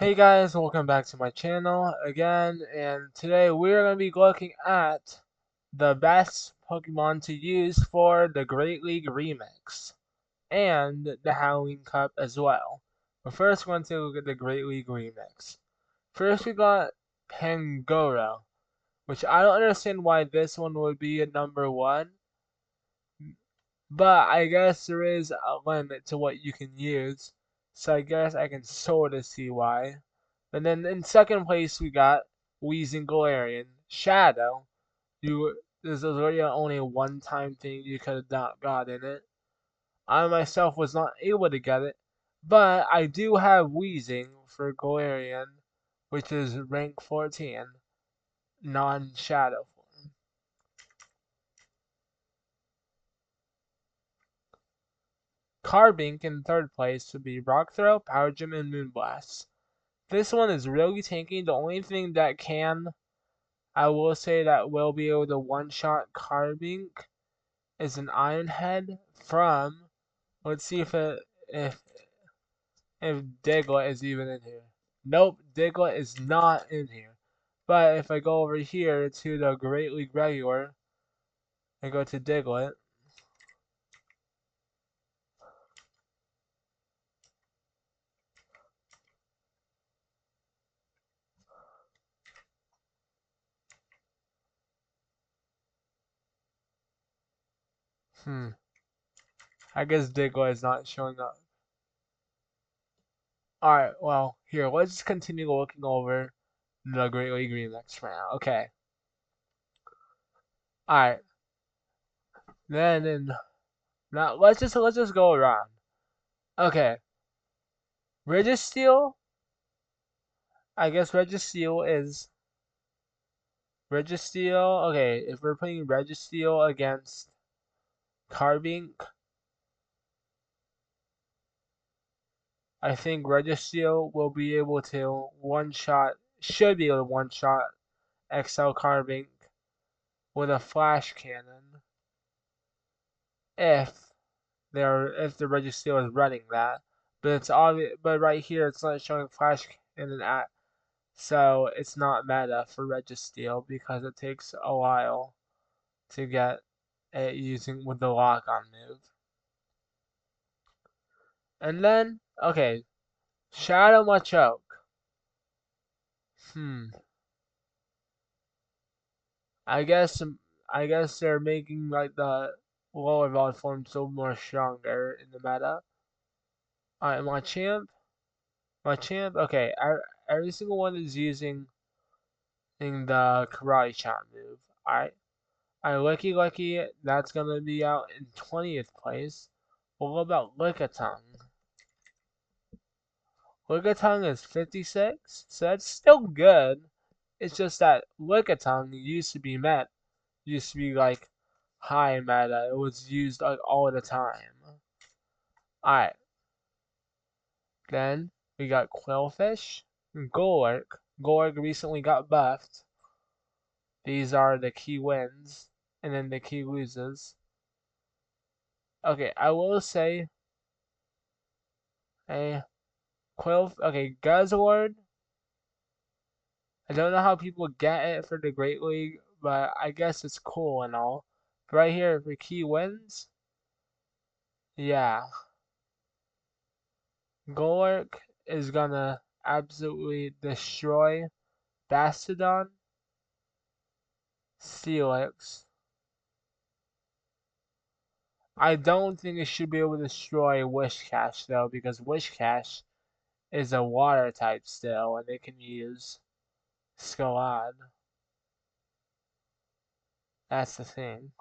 Hey guys, welcome back to my channel again, and today we're going to be looking at the best Pokemon to use for the Great League Remix and the Halloween Cup as well. But first, we're going to look at the Great League Remix. First, we got Pangoro, which I don't understand why this one would be at number 1, but I guess there is a limit to what you can use, so I guess I can sort of see why. And then in second place we got Wheezing Galarian Shadow. This is really only a one-time thing you could have not got in it. I myself was not able to get it, but I do have Wheezing for Galarian, which is rank 14, non-Shadow form. Carbink in third place would be Rock Throw, Power Gem, and Moonblast. This one is really tanky. The only thing that I will say that will be able to one-shot Carbink is an Iron Head from. Let's see if Diglett is even in here. Nope, Diglett is not in here. But if I go over here to the Great League Regular and go to Diglett, I guess Diglett is not showing up. Alright, well, here, let's continue looking over the Great League Remix for now. Okay. Alright. Now let's just go around. Okay. Registeel. I guess Registeel is Registeel. Okay, if we're putting Registeel against Carbink, I think Registeel will be able to should be able to one-shot XL Carbink with a Flash Cannon if if the Registeel is running that. But it's obvious. But right here, it's not showing Flash Cannon at, so it's not meta for Registeel because it takes a while to get it using with the lock-on move. And then, okay, Shadow Machoke. Hmm. I guess I guess they're making like the lower evolved form so more stronger in the meta. Alright, my champ. Okay, every single one is using the Karate Chop move. Alright, Lucky, that's gonna be out in 20th place. But what about Lickitung? Lickitung is 56, so that's still good. It's just that Lickitung used to be like high meta. It was used like all the time. Alright, then we got Quillfish, Golurk. Golurk recently got buffed. These are the key wins, and then the key loses. Okay, I will say, okay, Guzzlord. I don't know how people get it for the Great League, but I guess it's cool and all. But right here for key wins, yeah, Golurk is gonna absolutely destroy Bastodon, Steelix. I don't think it should be able to destroy Wishcash though, because Wishcash is a water type still, and it can use Scalad. That's the thing.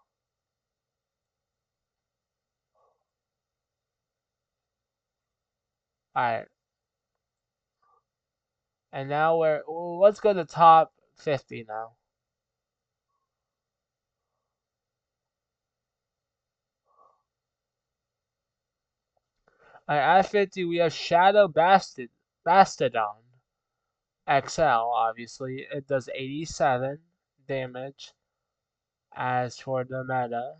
Alright, and now let's go to top 50 now. At 50, we have Shadow Bastodon XL, obviously. It does 87 damage. As for the meta,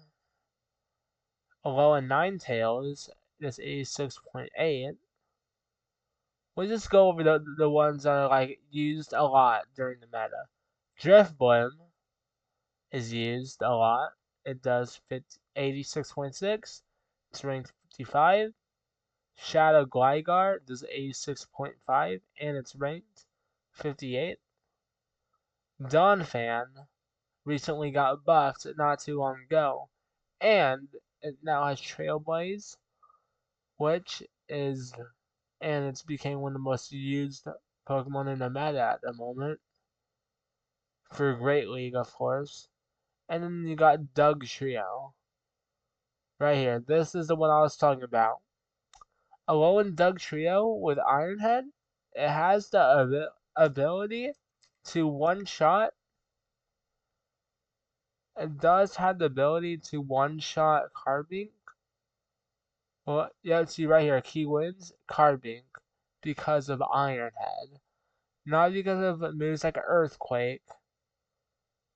Alolan Ninetales does 86.8, We'll just go over the ones that are like used a lot during the meta. Driftblim is used a lot. It does fit 86.6. It's ranked 55. Shadow Gligar does 86.5 and it's ranked 58. Donphan recently got buffed not too long ago, and it now has Trailblaze, which is, and it's became one of the most used Pokemon in the meta at the moment, for Great League, of course. And then you got Dugtrio, right here. This is the one I was talking about. Alolan Dugtrio with Iron Head, it has the ability to one-shot. It does have the ability to one-shot Carbink. Well, yeah, see right here, key wins, Carbink, because of Iron Head. Not because of moves like Earthquake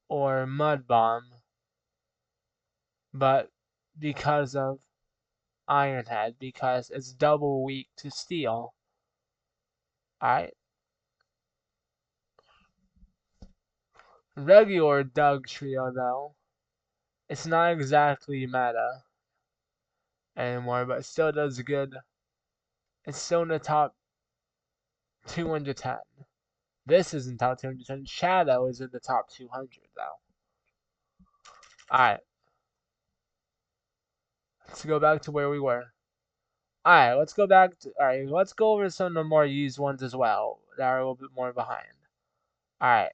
or Mud Bomb, but because of Iron Head, because it's double weak to Steel. Alright. Regular Dugtrio, though, it's not exactly meta anymore, but it still does good. It's still in the top 210. This isn't top 210. Shadow is in the top 200, though. Alright. Let's go back to where we were. Alright, let's go back to. Alright, let's go over some of the more used ones as well that are a little bit more behind. Alright.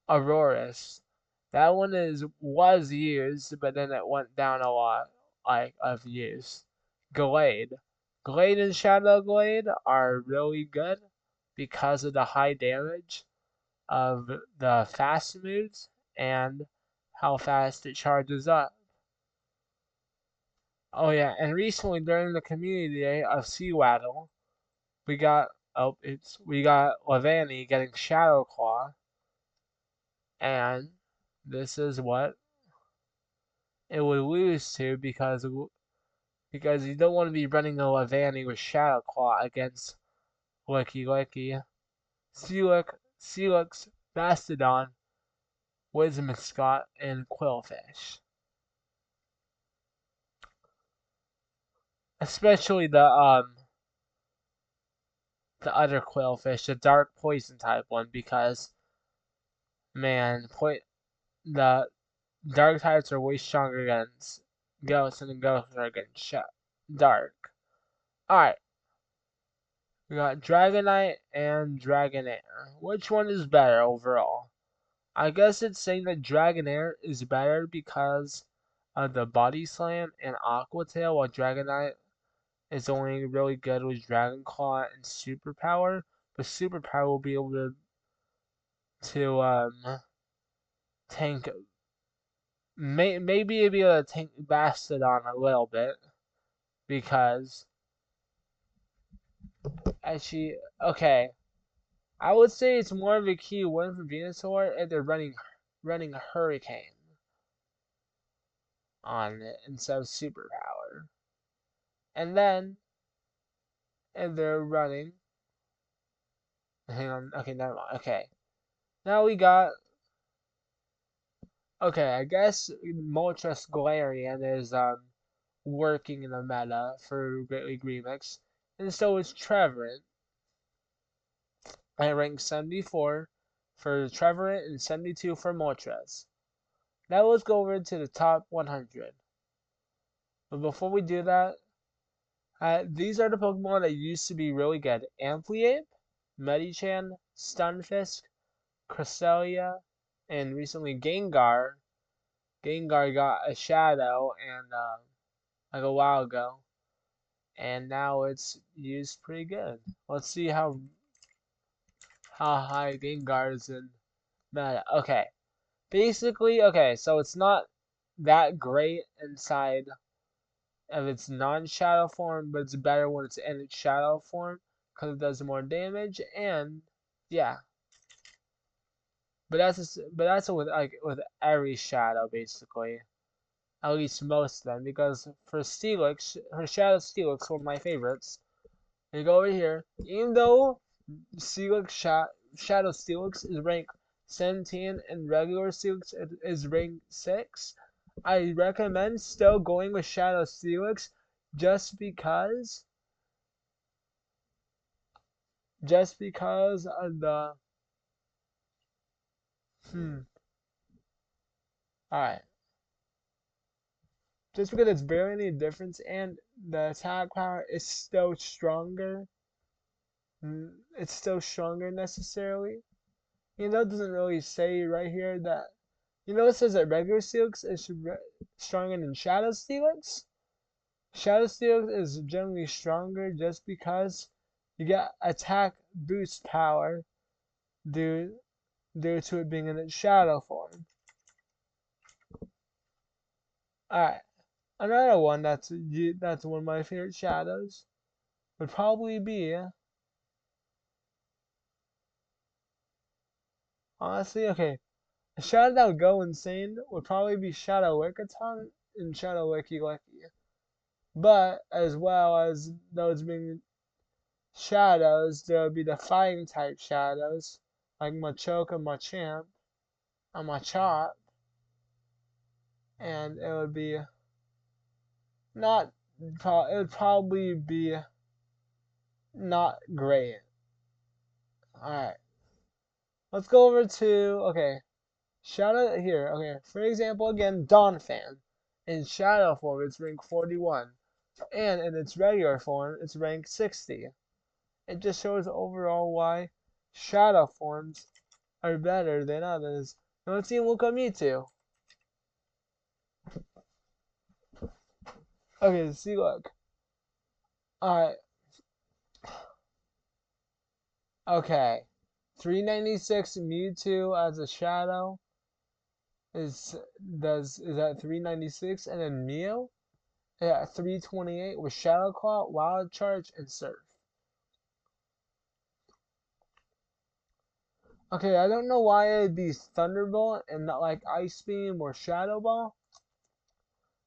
Aurorus. That one was used, but then it went down a lot of use. Glade. Glade and Shadow Glade are really good because of the high damage of the fast moves and how fast it charges up. Oh yeah, and recently during the community day of Seawaddle, we got Levani getting Shadow Claw, and this is what it would lose to because you don't want to be running a Levani with Shadow Claw against Licky Licky, Celix, Mastodon, Whimsicott, and Quillfish. Especially the other Quillfish, the dark poison type one, because man, the dark types are way stronger against ghosts, and the ghosts are against dark. Alright. We got Dragonite and Dragonair. Which one is better overall? I guess it's saying that Dragonair is better because of the Body Slam and Aqua Tail, while Dragonite is only really good with Dragon Claw and Superpower. But Superpower will be able to tank. Maybe it'll be able to tank Mastodon a little bit because actually, okay, I would say it's more of a key win for Venusaur if they're running Hurricane on it instead of Superpower. And then if they're running, hang on, okay, never mind. Okay, now we got. Okay, I guess Moltres Galarian is working in the meta for Great League Remix, and so is Trevorant. I rank 74 for Trevorant and 72 for Moltres. Now let's go over to the top 100. But before we do that, these are the Pokemon that used to be really good. Amphiape, Medicham, Stunfisk, Cresselia, and recently Gengar. Gengar got a Shadow and like a while ago, and now it's used pretty good. Let's see how high Gengar is in meta. Okay, basically, okay, so it's not that great inside of its non-shadow form, but it's better when it's in its shadow form because it does more damage, and yeah. But that's with every shadow basically, at least most of them, because for Steelix, her Shadow Steelix, one of my favorites, You go over here. Even though Steelix Shadow Steelix is rank 17 and regular Steelix is rank 6, I recommend still going with Shadow Steelix just because of the alright. Just because it's barely any difference and the attack power is still stronger. It's still stronger necessarily. You know, it doesn't really say right here that. You know, it says that regular Steelix is stronger than Shadow Steelix. Shadow Steelix is generally stronger just because you get attack boost power due to it being in its shadow form. Alright, another one that's one of my favorite shadows would probably be, honestly, okay, a shadow that would go insane would probably be Shadow Lickitung and Shadow Licky Licky. But as well as those being shadows, there would be the fighting type shadows like Machoke and Machamp and Machop, and it would be not. It would probably be not great. All right, let's go over to Shadow here. Okay, for example, again, Donphan. In Shadow form, it's rank 41, and in its regular form, it's rank 60. It just shows overall why Shadow forms are better than others. Now let's see look at Mewtwo. Okay, see look. Alright. Okay. 396 Mewtwo as a shadow is at 396, and then Mew at 328 with Shadow Claw, Wild Charge, and Surf. Okay, I don't know why it'd be Thunderbolt and not like Ice Beam or Shadow Ball.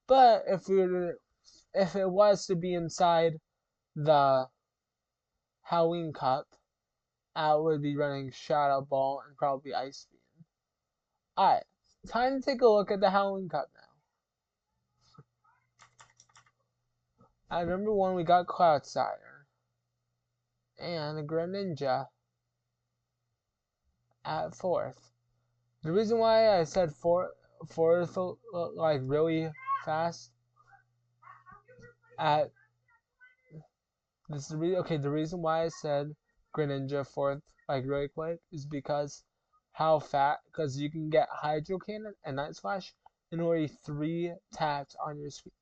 But if it was to be inside the Halloween Cup, I would be running Shadow Ball and probably Ice Beam. Alright, time to take a look at the Halloween Cup now. At number 1, we got Cloudsire and Greninja at 4th. The reason why I said fourth like really fast at the reason why I said Greninja 4th like really quick is because because you can get Hydro Cannon and Night Slash in only 3 taps on your screen.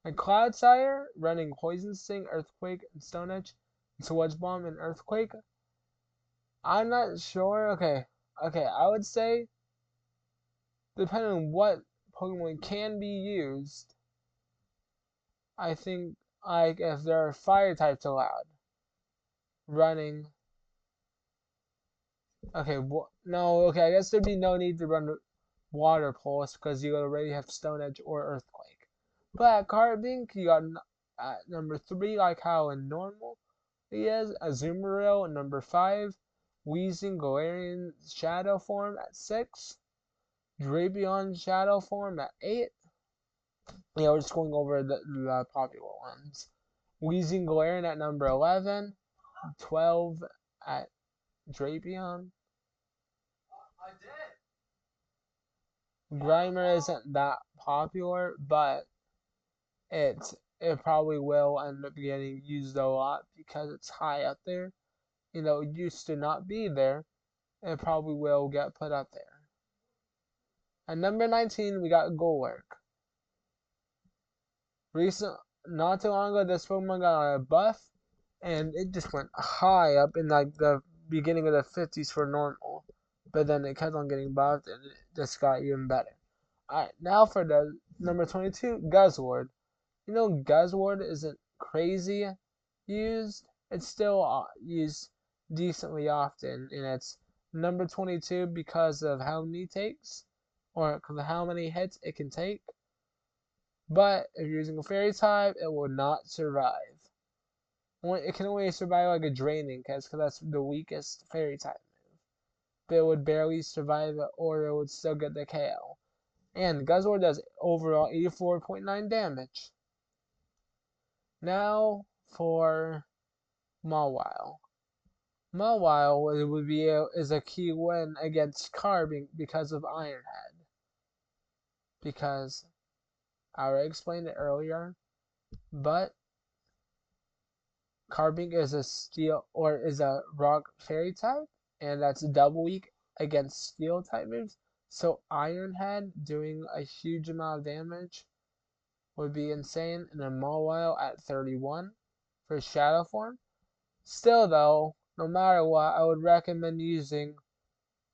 Like Cloudsire running Poison Sting, Earthquake, and Stone Edge, and Sludge Bomb and Earthquake. I'm not sure. Okay, I would say depending on what Pokemon can be used, I think like if there are fire types allowed, running. Okay, no. Okay, I guess there'd be no need to run Water Pulse because you already have Stone Edge or Earthquake. But at Carbink, you got at number 3, like how in normal he is, Azumarill at number 5, Weezing Galarian Shadow form at 6, Drapion Shadow form at 8. Yeah, we're just going over the popular ones. Weezing Galarian at number 11, 12 at Drapion. Grimer isn't that popular, but it probably will end up getting used a lot because it's high up there. You know, it used to not be there. It probably will get put up there. At number 19, we got Golurk. Not too long ago, this Pokemon got a buff, and it just went high up in like the beginning of the 50s for normal. But then it kept on getting buffed, and it just got even better. Alright, now for the number 22, Guzzlord. You know, Guzzlord isn't crazy used. It's still used decently often, and it's number 22 because of how many takes, or how many hits it can take. But if you're using a fairy type, it will not survive. It can only survive like a draining because that's the weakest fairy type move. But it would barely survive it, or it would still get the KO. And Guzzlord does overall 84.9 damage. Now for Mawile. Mawile would be is a key win against Carbink because of Ironhead. Because I already explained it earlier, but Carbink is a steel or is a rock fairy type, and that's double weak against steel type moves. So Ironhead doing a huge amount of damage would be insane, and a Mawile at 31 for Shadow form. Still though, no matter what, I would recommend using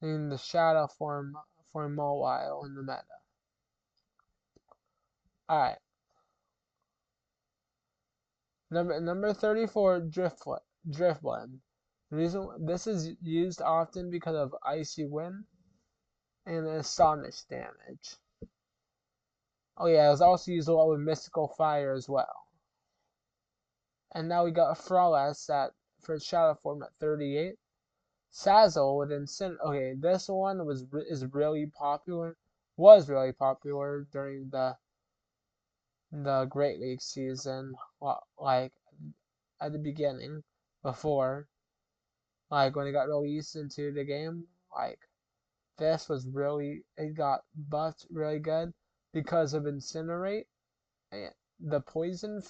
the Shadow form for Mawile in the meta. Alright. Number 34, Driftblood. The reason this is used often because of Icy Wind and Astonish damage. Oh yeah, it was also used a lot with Mystical Fire as well. And now we got a Froless for Shadow form at 38. Sazzle with Incinerate. Okay, this one is really popular. Was really popular during the Great League season, like at the beginning, before, like when it got released into the game. Like this was it got buffed really good because of Incinerate and the Poison.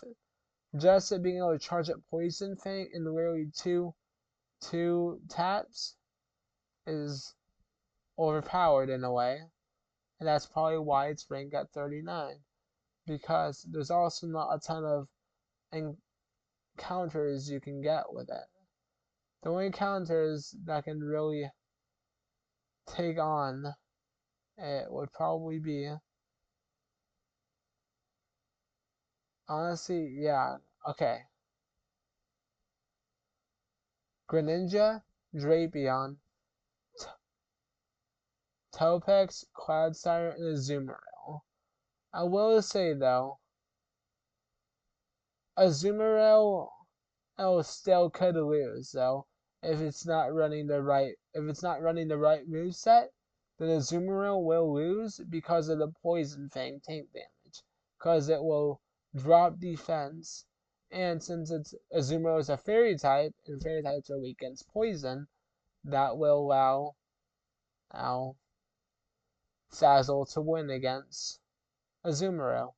Just it being able to charge up Poison Fang in literally two taps is overpowered in a way, and that's probably why it's ranked at 39. Because there's also not a ton of encounters you can get with it. The only encounters that can really take on it would probably be, honestly, yeah, okay. Greninja, Drapion, Topex, Cloudsiren, and Azumarill. I will say though, Azumarill still could lose though if it's not running the right moveset, then Azumarill will lose because of the Poison Fang tank damage. Because it will drop defense. And since Azumarill is a fairy type and fairy types are weak against poison, that will allow Sazzle to win against Azumarill.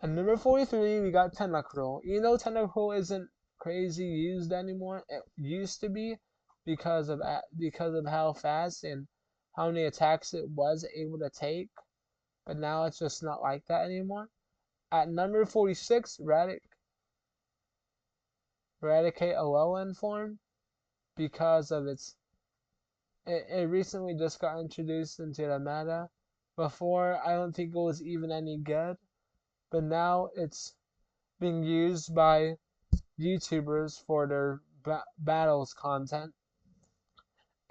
And number 43, we got Tentacruel. You know Tentacruel isn't crazy used anymore. It used to be because of how fast and how many attacks it was able to take. But now it's just not like that anymore. At number 46, Eradicate Alolan form because of it recently just got introduced into the meta. Before, I don't think it was even any good. But now it's being used by YouTubers for their battles content,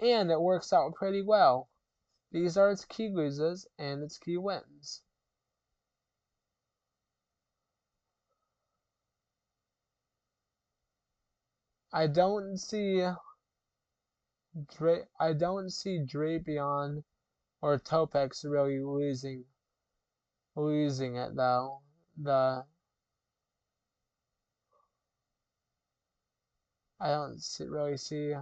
and it works out pretty well. These are its key loses and its key wins. I don't see Drapion or Topex really losing it though. I don't really see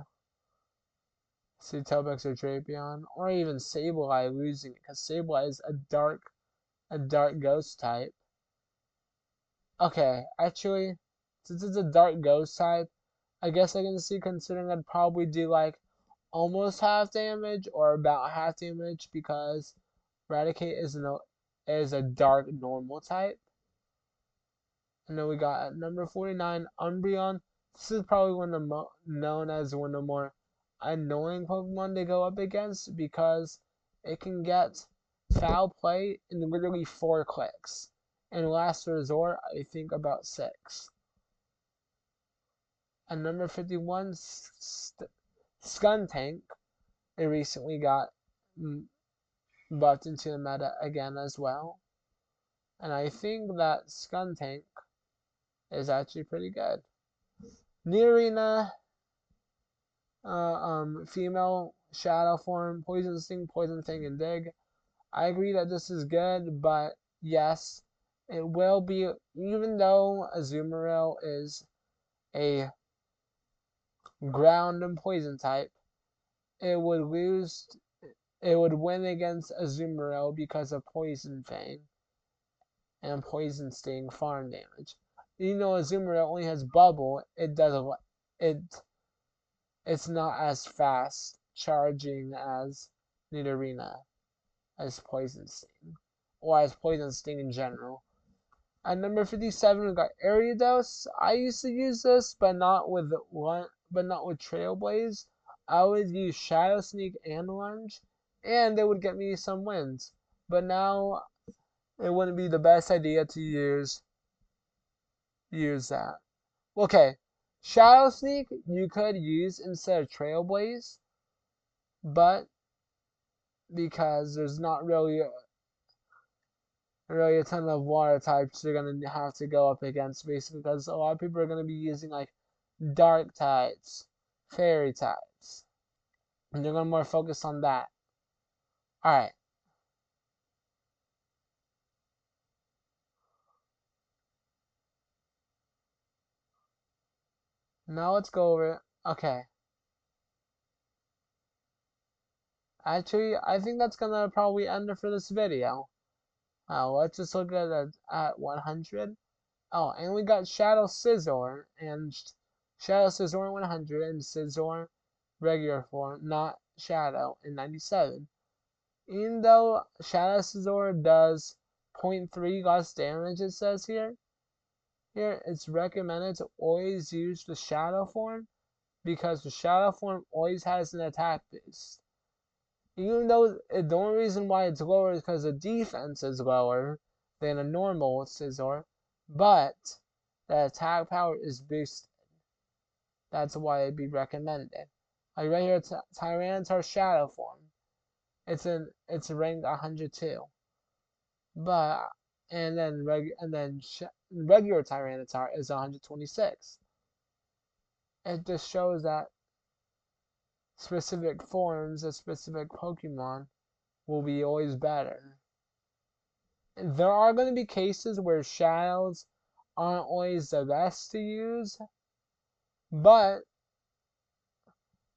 Topex or Drapion, or even Sableye losing it, because Sableye is a dark ghost type. Okay, actually, since it's a dark ghost type, I guess I can see, considering I'd probably do like almost half damage or about half damage, because Eradicate is a dark normal type. And then we got at number 49, Umbreon. This is probably known as one of the more annoying Pokemon to go up against, because it can get foul play in literally 4 clicks. And last resort, I think about 6. And number 51, Skuntank. It recently got buffed into the meta again as well. And I think that Skuntank is actually pretty good. Nidorina, female shadow form, poison sting, poison fang, and dig. I agree that this is good, but yes, it will be, even though Azumarill is a ground and poison type, it would lose, it would win against Azumarill because of poison fang and poison sting farm damage. Even though Azumarill only has bubble, it it's not as fast charging as Nidorina, as poison sting, or as poison sting in general. At number 57, we got Ariados. I used to use this, but not with Trailblaze. I would use Shadow Sneak and Lunge, and it would get me some wins. But now it wouldn't be the best idea to use that. Okay, Shadow Sneak you could use instead of Trailblaze, but because there's not really a ton of water types you're gonna have to go up against, basically, because a lot of people are gonna be using like dark types, fairy types, and they're gonna more focus on that. All right. Now let's go over it. Okay. Actually, I think that's gonna probably end it for this video. Let's just look at 100. Oh, and we got Shadow Scizor and Shadow Scizor 100 and Scizor regular form, not Shadow, in 97. Even though Shadow Scizor does 0.3 less damage, it says here, it's recommended to always use the Shadow form because the Shadow form always has an attack boost. Even though the only reason why it's lower is because the defense is lower than a normal Scizor, but the attack power is boosted. That's why it'd be recommended. Like right here, Tyranitar Shadow form. It's ranked 102, but regular Tyranitar is 126. It just shows that specific forms of specific Pokemon will be always better. There are going to be cases where shadows aren't always the best to use, but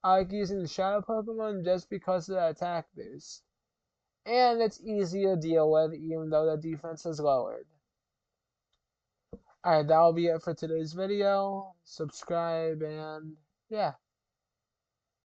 I like using the shadow Pokemon just because of the attack boost. And it's easy to deal with even though the defense is lowered. Alright, that'll be it for today's video. Subscribe and yeah.